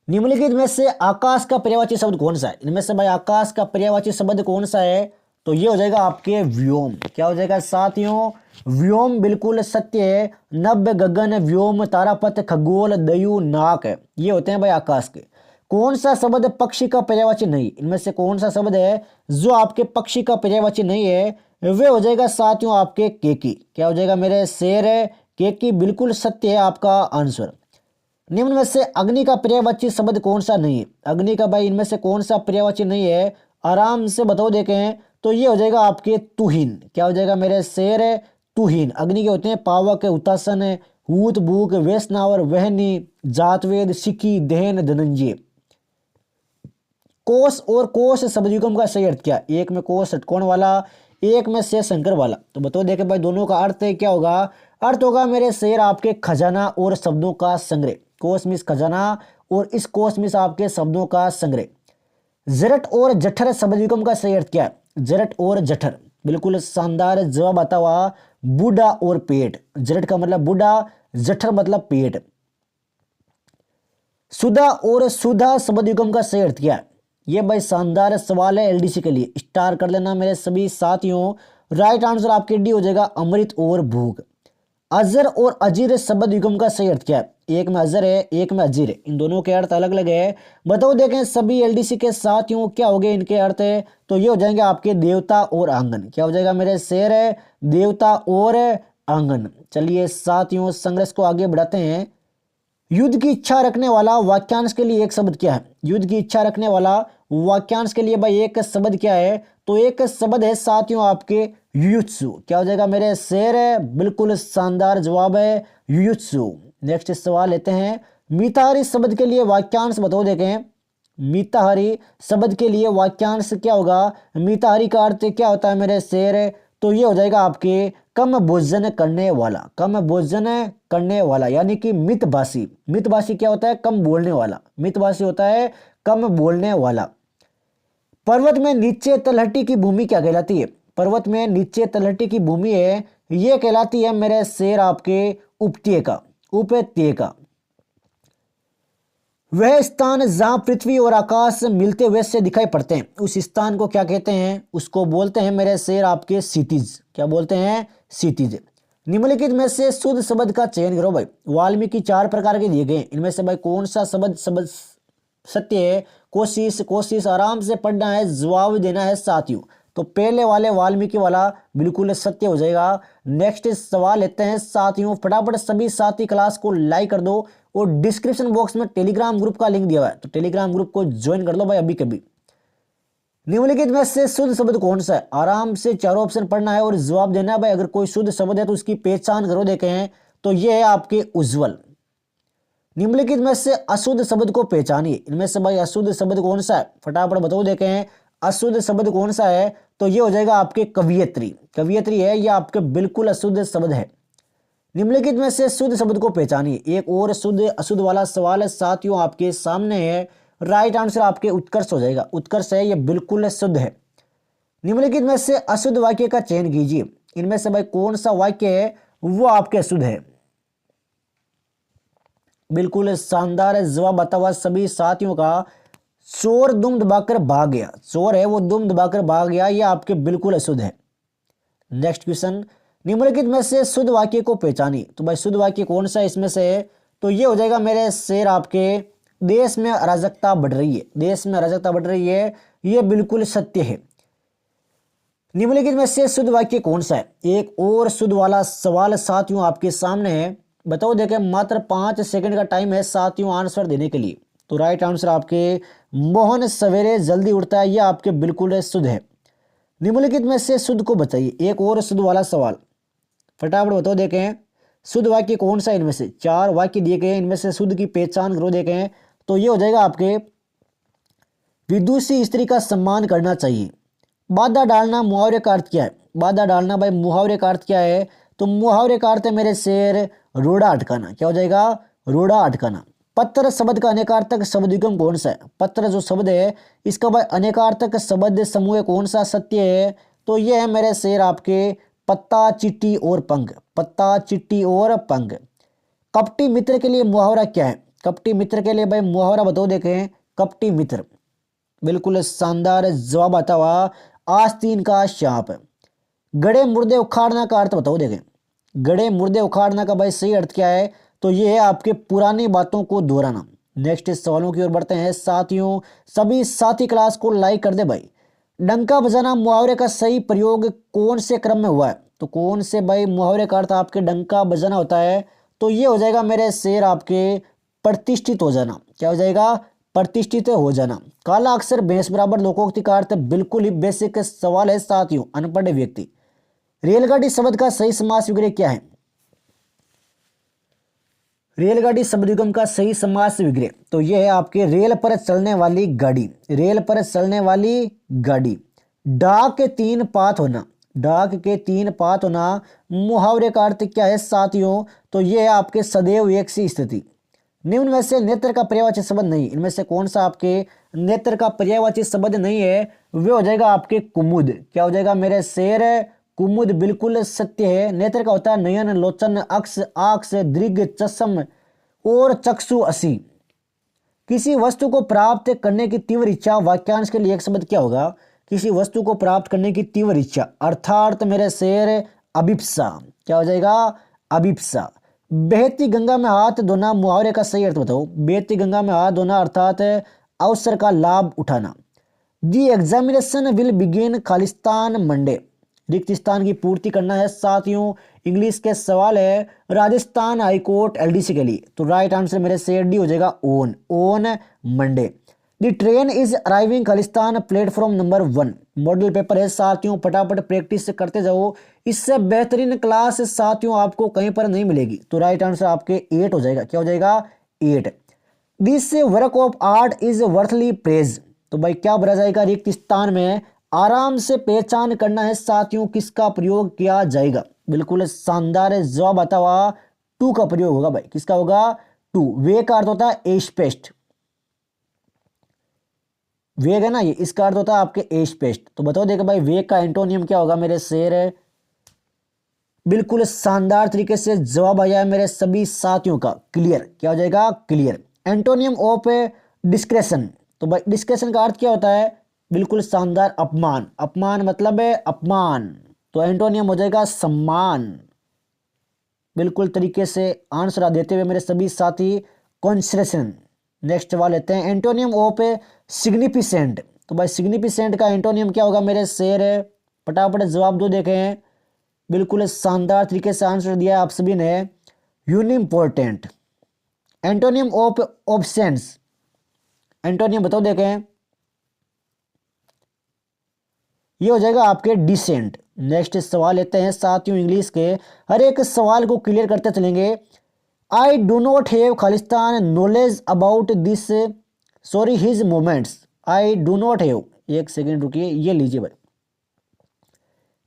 निम्नलिखित में से आकाश का पर्यायवाची शब्द कौन सा है, इनमें से भाई आकाश का पर्यायवाची शब्द कौन सा है, तो ये हो जाएगा आपके व्योम। क्या हो जाएगा साथियों, व्योम, बिल्कुल सत्य है। नभ, गगन, व्योम, तारापथ, खगोल, दयु, नाक, ये होते हैं भाई आकाश के। कौन सा शब्द पक्षी का पर्यायवाची नहीं, इनमें से कौन सा शब्द है जो आपके पक्षी का पर्यायवाची नहीं है, वे हो जाएगा साथियों आपके केकी। क्या हो जाएगा मेरे शेर, केकी, बिल्कुल सत्य है आपका आंसर। निम्न में से अग्नि का पर्यायवाची शब्द कौन सा नहीं है, अग्नि का भाई इनमें से कौन सा पर्यायवाची नहीं है, आराम से बताओ देखें, तो ये हो जाएगा आपके तुहीन। क्या हो जाएगा मेरे शेर, तुहीन। अग्नि के होते हैं पावक, उतासन, हूत, भूक, वैष्णवर, वहनी, जातवेद, सिक्की, दहन, धनंजय। कोश और कोश शब्द युग्म का सही अर्थ क्या, एक में कोश षटकोण वाला, एक में से शंकर वाला, तो बताओ देखे भाई दोनों का अर्थ क्या होगा, अर्थ होगा मेरे शेर आपके खजाना और शब्दों का संग्रह। कोश मिस खजाना और इस कोश मिस आपके शब्दों का संग्रह। जरट और जठर शब्द युग्म का सही अर्थ क्या है, जरट और जठर, बिल्कुल शानदार जवाब आता हुआ बूढ़ा और पेट। जरट का मतलब बूढ़ा, जठर मतलब पेट। सुधा और सुधा शब्द युग्म का सही अर्थ क्या है, ये भाई शानदार सवाल है एलडीसी के लिए, स्टार कर लेना मेरे सभी साथियों। राइट आंसर आपके डी हो जाएगा अमृत और भूख। अजर और अजीर शब्द युग्म का सही अर्थ क्या है? एक में अजर है, एक में अजीर है, इन दोनों के अर्थ अलग अलग है। बताओ देखें सभी एलडीसी के साथियों क्या हो गए इनके अर्थ है? तो ये हो जाएंगे आपके देवता और आंगन। क्या हो जाएगा मेरे शेर? है देवता और आंगन। चलिए साथियों संघर्ष को आगे बढ़ाते हैं। युद्ध की इच्छा रखने वाला वाक्यांश के लिए एक शब्द क्या है? युद्ध की इच्छा रखने वाला वाक्यांश के लिए भाई एक शब्द क्या है? तो एक शब्द है साथियों आपके युयुत्सु। क्या हो जाएगा मेरे शेर? है बिल्कुल शानदार जवाब है युयुत्सु। नेक्स्ट सवाल लेते हैं। मिताहारी शब्द के लिए वाक्यांश बताओ देखें। मिताहारी शब्द के लिए वाक्यांश क्या होगा? मिताहारी का अर्थ क्या होता है मेरे शेर? तो ये हो जाएगा आपके कम भोजन करने वाला। कम भोजन करने वाला यानी कि मितभाषी। मितभाषी क्या होता है? कम बोलने वाला। मितभाषी होता है कम बोलने वाला। पर्वत में नीचे तलहटी की भूमि क्या कहलाती है? पर्वत में नीचे तलहटी की भूमि है ये कहलाती है मेरे शेर आपके उपत्यका। उपत्यका वह स्थान जहां पृथ्वी और आकाश मिलते हुए से दिखाई पड़ते हैं उस स्थान को क्या कहते हैं? उसको बोलते हैं मेरे शेर आपके क्षितिज। क्या बोलते हैं? क्षितिज। निम्नलिखित में से शुद्ध शब्द का चयन करो भाई। वाल्मीकि 4 प्रकार के दिए गए, इनमें से भाई कौन सा शब्द शब्द सत्य है? कोशिश कोशिश आराम से पढ़ना है, जवाब देना है साथियों। तो पहले वाले वाल्मीकि वाला बिल्कुल सत्य हो जाएगा। नेक्स्ट सवाल लेते हैं साथियों। फटाफट सभी साथी क्लास को लाइक कर दो और डिस्क्रिप्शन बॉक्स में टेलीग्राम ग्रुप का लिंक दिया हुआ है, तो टेलीग्राम ग्रुप को ज्वाइन कर लो भाई अभी कभी। निम्नलिखित में से शुद्ध शब्द कौन सा है? आराम से चारों ऑप्शन पढ़ना है और जवाब देना है भाई। अगर कोई शुद्ध शब्द है तो उसकी पहचान करो देखें। तो ये है आपके उज्जवल। निम्नलिखित में से अशुद्ध शब्द को पहचानिए। इनमें से भाई अशुद्ध शब्द कौन सा है? फटाफट बताओ देखें। अशुद्ध शब्द कौन सा है? तो ये हो जाएगा आपके कवियत्री। कवियत्री है ये आपके बिल्कुल अशुद्ध शब्द है। निम्नलिखित में से शुद्ध शब्द को पहचानिए। एक और शुद्ध अशुद्ध वाला सवाल है साथियों आपके सामने है। राइट आंसर आपके उत्कर्ष हो जाएगा। उत्कर्ष है ये बिल्कुल शुद्ध है। निम्नलिखित में से अशुद्ध वाक्य का चयन कीजिए। इनमें से भाई कौन सा वाक्य है वो आपके अशुद्ध है? बिल्कुल शानदार जवाब आता हुआ सभी साथियों का। चोर दुम दबाकर भाग गया। चोर है वो दुम दबाकर भाग गया, ये आपके बिल्कुल अशुद्ध है। Next question. निम्नलिखित में से शुद्ध वाक्य को पहचानिए। तो भाई शुद्ध वाक्य कौन सा इसमें से है? तो ये हो जाएगा मेरे शेर आपके देश में अराजकता बढ़ रही है। देश में अराजकता बढ़ रही है ये बिल्कुल सत्य है। निम्नलिखित में से शुद्ध वाक्य कौन सा है? एक और शुद्ध वाला सवाल साथियों आपके सामने है। बताओ देखें मात्र 5 सेकंड का टाइम है साथियों आंसर देने के लिए। तो राइट आंसर आपके मोहन सवेरे जल्दी उठता है, यह आपके बिल्कुल शुद्ध है। निम्नलिखित में से शुद्ध को बताइए। एक और शुद्ध वाला सवाल फटाफट बताओ देखें। शुद्ध वाक्य कौन सा? इनमें से 4 वाक्य दिए गए, इनमें से शुद्ध की पहचान करो देखें। तो ये हो जाएगा आपके विदुषी स्त्री का सम्मान करना चाहिए। बाधा डालना मुहावरे का अर्थ क्या है? बाधा डालना भाई मुहावरे का अर्थ क्या है? तो मुहावरे का अर्थ है मेरे शेर रोड़ा अटकाना। क्या हो जाएगा? रोड़ा अटकाना। पत्र शब्द का अनेकार्थक शब्द युग्म कौन सा है? पत्र जो शब्द है इसका भाई अनेकार्थक शब्द समूह कौन सा सत्य है? तो ये है मेरे शेर आपके पत्ता चिट्ठी और पंख। पत्ता चिट्ठी और पंख। कपटी मित्र के लिए मुहावरा क्या है? कपटी मित्र के लिए भाई मुहावरा बताओ देखें। कपटी मित्र बिल्कुल शानदार जवाब आता हुआ आस्तीन का शाप। गड़े मुर्दे उखाड़ना का अर्थ बताओ देखें। गड़े मुर्दे उखाड़ना का भाई सही अर्थ क्या है? तो ये है आपके पुरानी बातों को दोहराना। नेक्स्ट सवालों की ओर बढ़ते हैं साथियों। सभी साथी क्लास को लाइक कर दे भाई। डंका बजाना मुहावरे का सही प्रयोग कौन से क्रम में हुआ है? तो कौन से भाई मुहावरे का अर्थ आपके डंका बजाना होता है? तो ये हो जाएगा मेरे शेर आपके प्रतिष्ठित हो जाना। क्या हो जाएगा? प्रतिष्ठित हो जाना। काला अक्षर भैंस बराबर लोकोक्ति का अर्थ बिल्कुल ही बेसिक सवाल है साथियों अनपढ़ व्यक्ति। रेलगाड़ी शब्द का सही समास विग्रह क्या है? रेलगाड़ी शब्द युग्म का सही समास विग्रह तो यह है आपके रेल पर चलने वाली गाड़ी। रेल पर चलने वाली गाड़ी। डाक के 3 पात होना। डाक के 3 पात होना मुहावरे का अर्थ क्या है साथियों? तो यह है आपके सदैव एक सी स्थिति। निम्न में से नेत्र का पर्यायवाची शब्द नहीं। इनमें से कौन सा आपके नेत्र का पर्यायवाची शब्द नहीं है? वे हो जाएगा आपके कुमुद। क्या हो जाएगा मेरे शेर? कुमुद बिल्कुल सत्य है। नेत्र का होता है नयन, लोचन, अक्ष, आक्ष, दृग, चषम और चक्षु असी। किसी वस्तु को प्राप्त करने की तीव्र इच्छा। वाक्यांश के लिए एक शब्द क्या होगा? किसी वस्तु को प्राप्त करने की तीव्र इच्छा अर्थात मेरे शेर अभिप्सा। क्या हो जाएगा? अभिप्सा। बहती गंगा में हाथ धोना मुहावरे का सही अर्थ बताओ। बहती गंगा में हाथ धोना अर्थात अवसर का लाभ उठाना। दी examination will begin Khalistan Monday. रिक्त स्थान की पूर्ति करना है साथियों। इंग्लिश के सवाल है राजस्थान हाईकोर्ट एलडीसी के लिए, तो राइट आंसर मेरे से डी हो जाएगा on Monday. The train is arriving Khalistan platform number 1। Model paper है साथियों, फटाफट प्रैक्टिस करते जाओ। इससे बेहतरीन क्लास साथियों आपको कहीं पर नहीं मिलेगी, तो राइट आंसर आपके 8 हो जाएगा। क्या हो जाएगा? 8। This work of art is worthly praise. तो भाई क्या भरा जाएगा रिक्त स्थान में? आराम से पहचान करना है साथियों किसका प्रयोग किया जाएगा। बिल्कुल शानदार जवाब आता हुआ टू का प्रयोग होगा भाई। किसका होगा? टू। वे का अर्थ होता है एस्पेस्ट। वेग है ना ये, इसका अर्थ होता है आपके एस्पेस्ट। तो बताओ देखो भाई वेग का एंटोनियम क्या होगा मेरे शेर? बिल्कुल शानदार तरीके से जवाब आया है मेरे सभी साथियों का। क्लियर। क्या हो जाएगा? क्लियर। Antonym of discretion. तो भाई डिस्क्रेशन का अर्थ क्या होता है? बिल्कुल शानदार अपमान। अपमान मतलब है अपमान, तो एंटोनियम हो जाएगा सम्मान। बिल्कुल तरीके से आंसर देते हुए मेरे सभी साथी कॉन्सेशन। नेक्स्ट सवाल लेते हैं एंटोनियम ऑफ सिग्निफिसेंट। तो भाई सिग्निफिसेंट का एंटोनियम क्या होगा मेरे शेर? फटाफट जवाब दो देखें। बिल्कुल शानदार तरीके से आंसर दिया आप सभी ने, यूनिम्पोर्टेंट। एंटोनियम ऑफ ऑब्सेंस, एंटोनियम बताओ देखें। ये हो जाएगा आपके डिसेंट। नेक्स्ट सवाल लेते हैं साथियों इंग्लिश के, हर एक सवाल को क्लियर करते चलेंगे। I do not have Khalistan knowledge about this sorry his moments. I do not have, एक सेकेंड रुकिए, ये लीजिए भाई।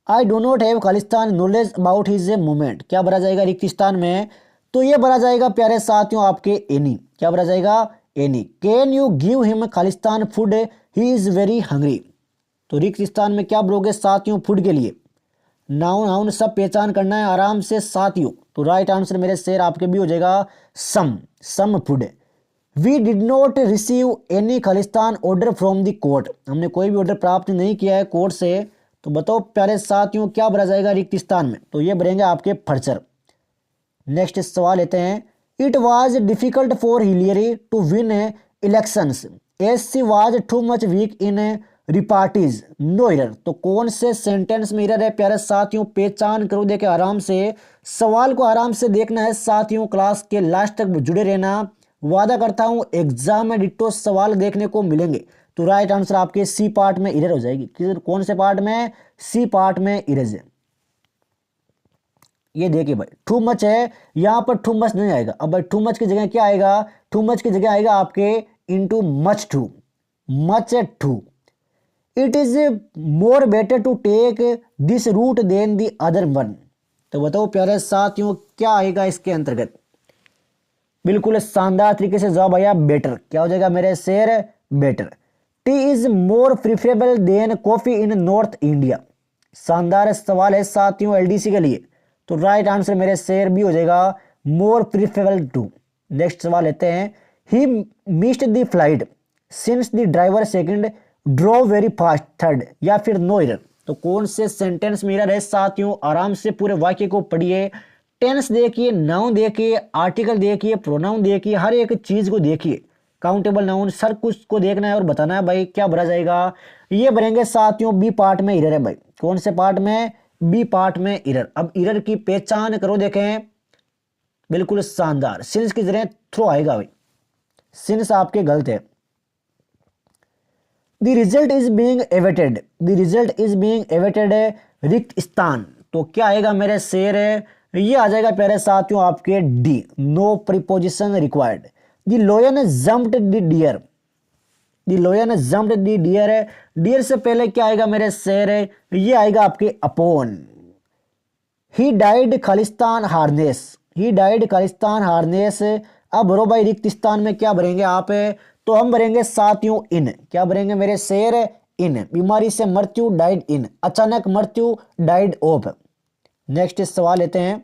I do not have Khalistan knowledge about his moment, क्या भरा जाएगा रिक्त स्थान में? तो ये भरा जाएगा प्यारे साथियों आपके एनी। क्या भरा जाएगा? Any. Can you give him Khalistan food, he is very hungry. तो रिक्त स्थान में क्या भरोगे साथियों फूड के लिए? नाउन नाउन सब पहचान करना है आराम से साथियों। तो राइट आंसर मेरे शेर आपके भी हो जाएगा some food. We did not receive any Khalistan order from the court, हमने कोई भी ऑर्डर प्राप्त नहीं किया है कोर्ट से। तो बताओ प्यारे साथियों क्या भरा जाएगा रिक्त स्थान में? तो ये भरेंगे आपके फर्चर। नेक्स्ट सवाल लेते हैं, it was difficult for Hillary to win elections as she was too much weak in repartees no error. तो कौन से सेंटेंस में एरर है प्यारे साथियों? पहचान करो देखे आराम से, सवाल को आराम से देखना है साथियों, क्लास के लास्ट तक जुड़े रहना। वादा करता हूं एग्जाम में डिट्टो सवाल देखने को मिलेंगे। तो राइट आंसर आपके सी पार्ट में एरर हो जाएगी। कौन से पार्ट में? सी पार्ट में एरर है। ये देखिए भाई टू मच है, यहां पर टू मच नहीं आएगा। अब भाई टू मच की जगह क्या आएगा? टू मच की जगह आएगा आपके into much too, much too. It is more better to take this route than the other one. तो बताओ प्यारे साथियों क्या आएगा इसके अंतर्गत? बिल्कुल शानदार तरीके से जवाब आया बेटर। क्या हो जाएगा मेरे शेर? Better. Tea is more preferable than coffee in north India. शानदार सवाल है साथियों एलडीसी के लिए। तो राइट आंसर मेरे शेर भी हो जाएगा मोर प्रिफरेबल टू। नेक्स्ट सवाल लेते हैं, he missed the flight since the driver second drove very fast third, या फिर नो एरर। तो कौन से सेंटेंस में एरर है साथियों? आराम से पूरे वाक्य को पढ़िए, टेंस देखिए, नाउन देखिए, आर्टिकल देखिए, प्रोनाउन देखिए, हर एक चीज को देखिए, काउंटेबल नाउन सर कुछ को देखना है और बताना है भाई क्या भरा जाएगा। ये भरेंगे साथियों बी पार्ट में एरर है भाई। कौन से पार्ट में? बी पार्ट में एरर। अब एरर की पहचान करो देखें। बिल्कुल शानदार, सिंस की जगह थ्रो आएगा भाई, सिंस आपके गलत है। The result is being awaited, the result is being awaited है रिक्त स्थान। तो क्या आएगा मेरे शेर? ये आ जाएगा प्यारे साथियों आपके D, no preposition required. The lion jumped the deer, the lion jumped the deer है, डियर से पहले क्या आएगा मेरे शेर? ये आएगा आपके upon. He died Khalistan harness, he died Khalistan harness. अब भरो भाई रिक्त स्थान में क्या भरेंगे आप? तो हम भरेंगे साथियों इन। क्या भरेंगे मेरे शेर? इन। बीमारी से मृत्यु डाइड इन, अचानक मृत्यु डाइड ऑफ। नेक्स्ट सवाल लेते हैं,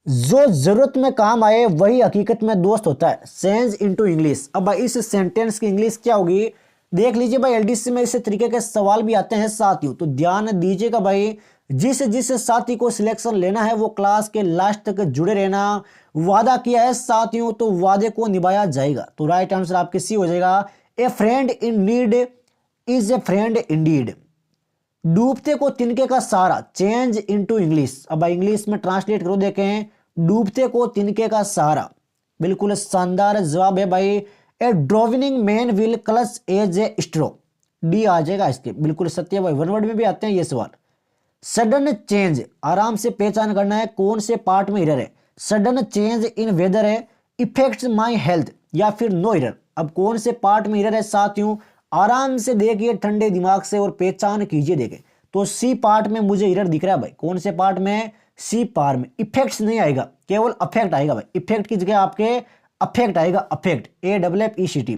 जो जरूरत में काम आए वही हकीकत में दोस्त होता है, चेंज इनटू इंग्लिश। अब भाई इस सेंटेंस की इंग्लिश क्या होगी देख लीजिए भाई। एलडीसी में इस तरीके के सवाल भी आते हैं साथियों, तो ध्यान दीजिएगा भाई। जिस जिस साथी को सिलेक्शन लेना है वो क्लास के लास्ट तक जुड़े रहना। वादा किया है साथियों तो वादे को निभाया जाएगा। तो राइट आंसर आपके सी हो जाएगा। ए friend in need is a friend Indeed. डूबते को तिनके का सहारा, चेंज इनटू इंग्लिश। अब इंग्लिश में ट्रांसलेट करो, देखें, डूबते को तिनके का सहारा। बिल्कुल शानदार जवाब है भाई। A drowning man will clutch as a straw. D आ जाएगा इसके, बिल्कुल सत्य भाई। वन वर्ड में भी आते हैं ये सवाल। सडन चेंज, आराम से पहचान करना है कौन से पार्ट में एरर है। सडन चेंज इन वेदर है, इफेक्ट्स माय हेल्थ, या फिर नो एरर। अब कौन से पार्ट में एरर है साथियों, आराम से देखिए ठंडे दिमाग से और पहचान कीजिए। देखें तो सी पार्ट में मुझे एरर दिख रहा है भाई। कौन से पार्ट में, सी पार्ट में। इफेक्ट्स नहीं आएगा, केवल अफेक्ट आएगा भाई। इफेक्ट की जगह आपके अफेक्ट आएगा, affect, AFFECT।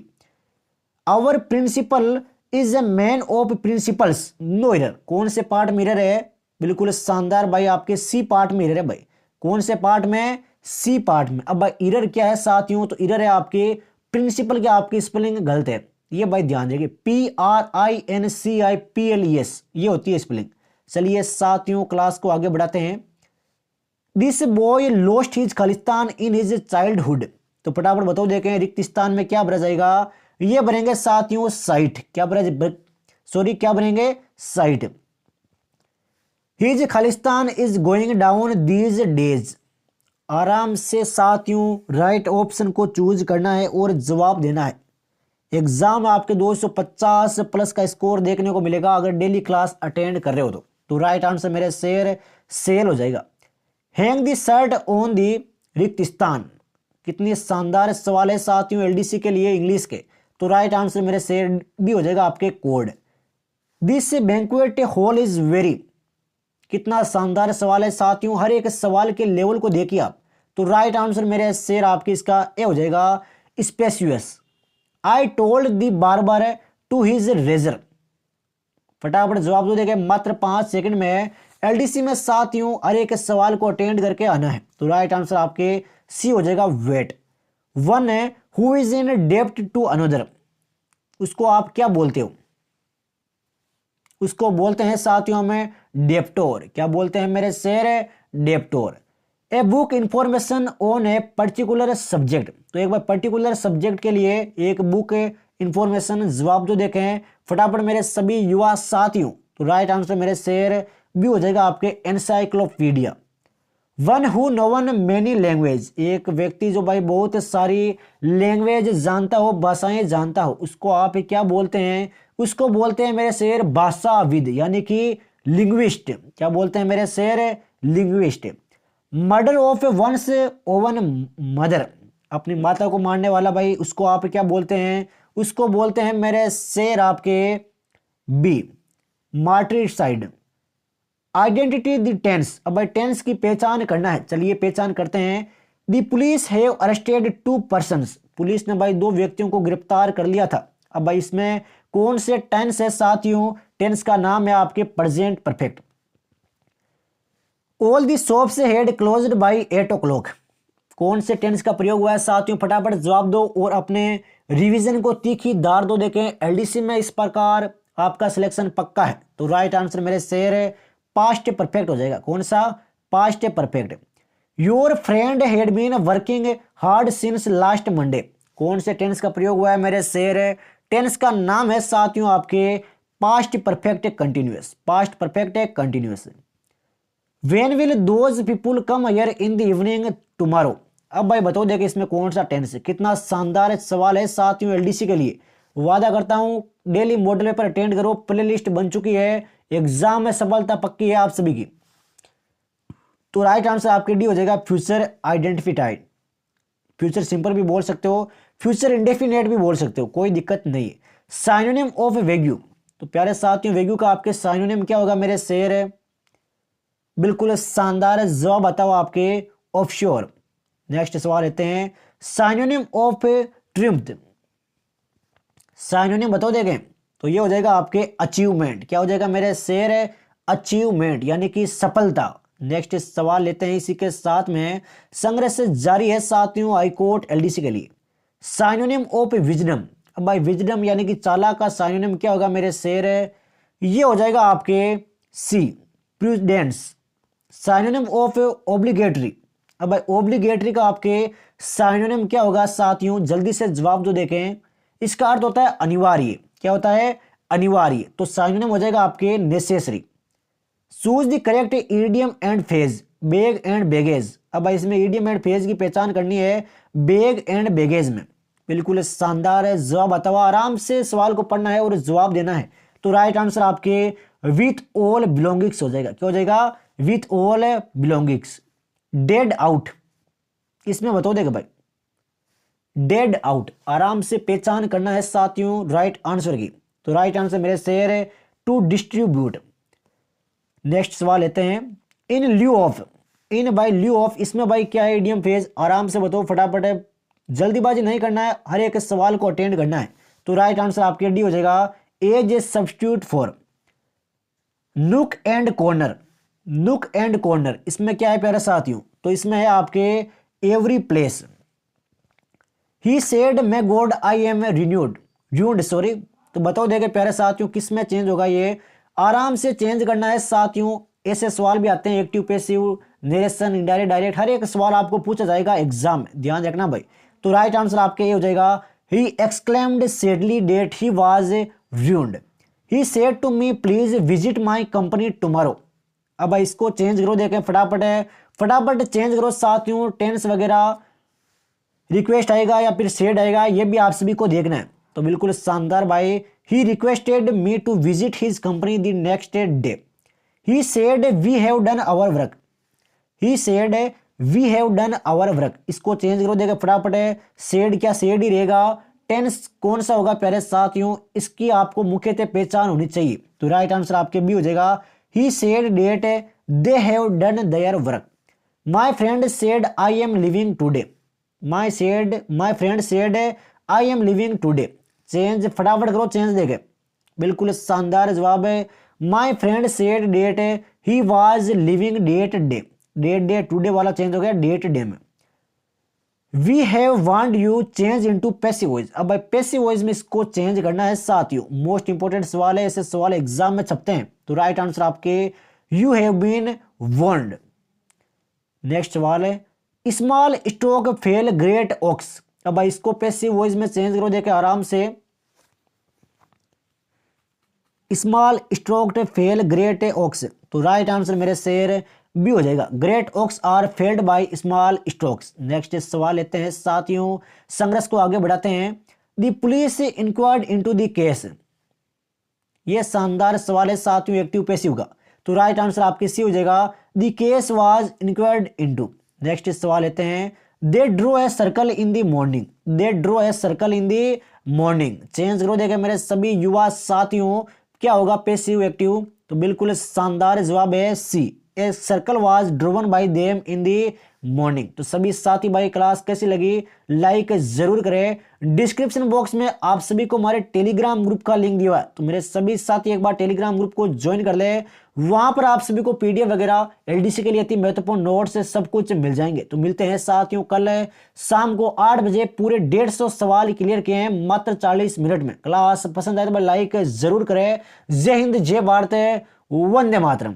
Our principal is a man of principles, no error. कौन से पार्ट में एरर है, बिल्कुल शानदार भाई, आपके सी पार्ट में एरर है भाई। कौन से पार्ट में, सी पार्ट में। अब भाई एरर क्या है साथियों, तो एरर है आपके प्रिंसिपल के, आपकी स्पेलिंग गलत है। ये भाई ध्यान रखिए, PRINCIPLES ये होती है स्पेलिंग। चलिए साथियों क्लास को आगे बढ़ाते हैं। This boy lost his Khalistan in his childhood. तो फटाफट बताओ, देखें रिक्त स्थान में क्या भरा जाएगा। ये बनेंगे साथियों साइट। क्या भरा, सॉरी क्या बनेंगे, site. His Khalistan is going down these days. आराम से साथियों राइट ऑप्शन को चूज करना है और जवाब देना है। एग्जाम आपके 250 प्लस का स्कोर देखने को मिलेगा अगर डेली क्लास अटेंड कर रहे हो तो राइट आंसर मेरे शेर सेल हो जाएगा। Hang the shirt on the रिक्त स्थान। कितनी शानदार सवाल है साथियों LDC के लिए इंग्लिश के। तो राइट आंसर मेरे शेर भी हो जाएगा आपके code. This banquet hall is very. कितना शानदार सवाल है साथियों, हर एक सवाल के लेवल को देखिए आप। तो राइट आंसर मेरे शेर आपकी इसका ए हो जाएगा, spacious. I told the barber to his razor. फटाफट जवाब दो, देखे मात्र 5 सेकंड में। LDC में साथियों हर एक सवाल को अटेंड करके आना है। तो राइट आंसर आपके सी हो जाएगा, वेट। वन है हु इज इन डेप्ट टू अनदर। उसको आप क्या बोलते हो, उसको बोलते हैं साथियों में डेप्टोर। क्या बोलते हैं मेरे शेर, डेप्टोर। A book information on a particular subject. तो एक बार पर्टिकुलर सब्जेक्ट के लिए एक बुक इंफॉर्मेशन, जवाब जो देखें फटाफट मेरे सभी युवा साथियों। तो राइट आंसर मेरे शेर भी हो जाएगा आपके encyclopedia. One who known many language. एक व्यक्ति जो भाई बहुत सारी लैंग्वेज जानता हो, भाषाएं जानता हो, उसको आप क्या बोलते हैं, उसको बोलते हैं मेरे शेर भाषाविद, यानी कि लिंग्विस्ट। क्या बोलते हैं मेरे शेर, linguist. Murder of one's own mother. अपनी माता को मारने वाला भाई, उसको आप क्या बोलते हैं, उसको बोलते हैं मेरे शेर आपके B, matricide. Identity the tense. अब भाई टेंस की पहचान करना है, चलिए पहचान करते हैं। The police have arrested 2 persons. Police ने भाई 2 व्यक्तियों को गिरफ्तार कर लिया था। अब भाई इसमें कौन से टेंस है साथियों, टेंस का नाम है आपके present perfect. All the shops had closed by 8 o'clock। कौन से टेंस का प्रयोग हुआ है साथियों, फटाफट जवाब दो और अपने रिवीजन को तीखी धार दो। देखें LDC में इस प्रकार आपका सिलेक्शन पक्का है। तो राइट आंसर मेरे शेर पास्ट परफेक्ट हो जाएगा। कौन सा, past perfect. Your friend had been working hard since last Monday. कौन से टेंस का प्रयोग हुआ है मेरे शेर, टेंस का नाम है साथियों आपके past perfect continuous. Past perfect continuous. When will those people come here in the evening tomorrow. अब भाई बताओ, देखिए इसमें कौन सा टेंस है। कितना शानदार सवाल है साथियों LDC के लिए। वादा करता हूं डेली मॉडल पेपर अटेंड करो, प्लेलिस्ट बन चुकी है, एग्जाम में सफलता पक्की है आप सभी की। तो राइट आंसर आपके डी हो जाएगा, फ्यूचर आइडेंटिफाइड। फ्यूचर सिंपल भी बोल सकते हो, फ्यूचर इंडेफिनेट भी बोल सकते हो, कोई दिक्कत नहीं है। Synonym of vague. तो प्यारे साथियों वेग्यू का आपके साइनोनिम क्या होगा मेरे शेर है, बिल्कुल शानदार जवाब बताओ आपके ऑफशोर। नेक्स्ट सवाल लेते हैं, साइनोनिम ऑफ ट्रिम्थ। साइनोनिम बताओ देखें, तो ये हो जाएगा आपके अचीवमेंट। क्या हो जाएगा मेरे शेर है, अचीवमेंट यानी कि सफलता। नेक्स्ट सवाल लेते हैं इसी के साथ में, संग्रह से जारी है साथियों हाईकोर्ट LDC के लिए। Synonym of wisdom. अब भाई विजडम यानी कि चालाक का साइनोनिम क्या होगा मेरे शेर है, ये हो जाएगा आपके सी, प्रूडेंस। Synonym of obligatory. अब भाई ऑब्लिगेटरी का आपके साइनोनिम क्या होगा साथियों, जल्दी से जवाब जो देखें। इसका अर्थ होता है अनिवार्य। क्या होता है? अनिवार्य। तो साइनोनिम हो जाएगा आपके necessary. Choose the correct idiom and phase, bag and baggage. अब भाई इसमें ईडियम एंड फेज की पहचान करनी है बैग एंड बैगेज में। बिल्कुल शानदार है, जवाब आता हुआ। आराम से सवाल को पढ़ना है और जवाब देना है। तो राइट आंसर आपके विथ ऑल बिलोंगिंग्स हो जाएगा। क्या हो जाएगा? With all belongings. Dead out, इसमें बताओ देगा भाई। डेड आउट, आराम से पहचान करना है साथियों राइट आंसर की। तो राइट आंसर मेरे शेयर है टू डिस्ट्रीब्यूट। नेक्स्ट सवाल लेते हैं। In lieu of, in by lieu of, इसमें भाई क्या है इडियम फेज? आराम से बताओ फटाफट है, जल्दीबाजी नहीं करना है, हर एक सवाल को अटेंड करना है। तो राइट आंसर आपके डी हो जाएगा as a substitute for. Nook and corner, nook and corner, इसमें क्या है प्यारे साथियों? तो इसमें है आपके every place. He said may God I am ruined sorry. तो बताओ देगा प्यारे साथियों किस में चेंज होगा? ये आराम से चेंज करना है साथियों। ऐसे सवाल भी आते हैं active passive narration indirect direct, हर एक सवाल आपको पूछा जाएगा एग्जाम में, ध्यान रखना भाई। तो राइट आंसर आपके ये हो जाएगा he exclaimed sadly that he was ruined. He said to me please visit my company tomorrow. अब भाई इसको चेंज करो, देखें फटाफट है, फटाफट चेंज करो साथियों। टेंस वगैरह रिक्वेस्ट आएगा या फिर सेड आएगा, ये भी आप सभी को देखना है। तो बिल्कुल शानदार भाई। He requested me to visit his company the next day. He said we have done our work. He said we have done our work, इसको चेंज करो, देगा फटाफट है। सेड क्या सेड ही रहेगा। टेंस कौन सा होगा प्यारे साथियों? इसकी आपको मुख्यतः पहचान होनी चाहिए। तो राइट आंसर आपके बी हो जाएगा he said that they have done their work. My friend said I am living today. My friend said I am living today. Change फटाफट करो, चेंज देखे। बिल्कुल शानदार जवाब है। My friend said that he was living that day. That day today वाला change हो गया डेट डे में। We have want you change into passive voice. अब भाई पैसिव वॉइस में इसको चेंज करना है साथियों। मोस्ट इंपोर्टेंट सवाल है, ऐसे सवाल एग्जाम में छपते हैं। तो राइट आंसर आपके you have been warned. Next सवाल है small stock fell great oaks. अब भाई इसको पैसिव वॉइस में चेंज करो, देखे आराम से। Small stock fell great oaks. तो राइट आंसर मेरे शेर बी हो जाएगा। Great oaks are felled by small stocks. Next सवाल लेते हैं साथियों, संघर्ष को आगे बढ़ाते हैं। The police inquired into the case. यह शानदार सवाल है साथियों एक्टिव पैसिव का। तो राइट आंसर आपकी सी हो जाएगा the case was inquired into. Next सवाल लेते हैं। They drew a circle in the morning. They drew a circle in the morning. Change करो, देखे मेरे सभी युवा साथियों क्या होगा पैसिव एक्टिव? तो बिल्कुल शानदार जवाब है C. A circle was drawn by them in the morning. तो सभी साथी भाई क्लास कैसी लगी लाइक जरूर करें। डिस्क्रिप्शन बॉक्स में आप सभी को हमारे टेलीग्राम ग्रुप का लिंक दिया है, तो मेरे सभी साथी एक बार टेलीग्राम ग्रुप को ज्वाइन कर ले। वहां पर आप सभी को पीडीएफ वगैरह एलडीसी के लिए अति महत्वपूर्ण नोट्स से सब कुछ मिल जाएंगे। तो मिलते हैं साथियों कल शाम को 8 बजे। पूरे 150 सवाल क्लियर किए हैं मात्र 40 मिनट में। क्लास पसंद आए तो लाइक जरूर करें। जय हिंद, जय भारत, वंदे मातरम।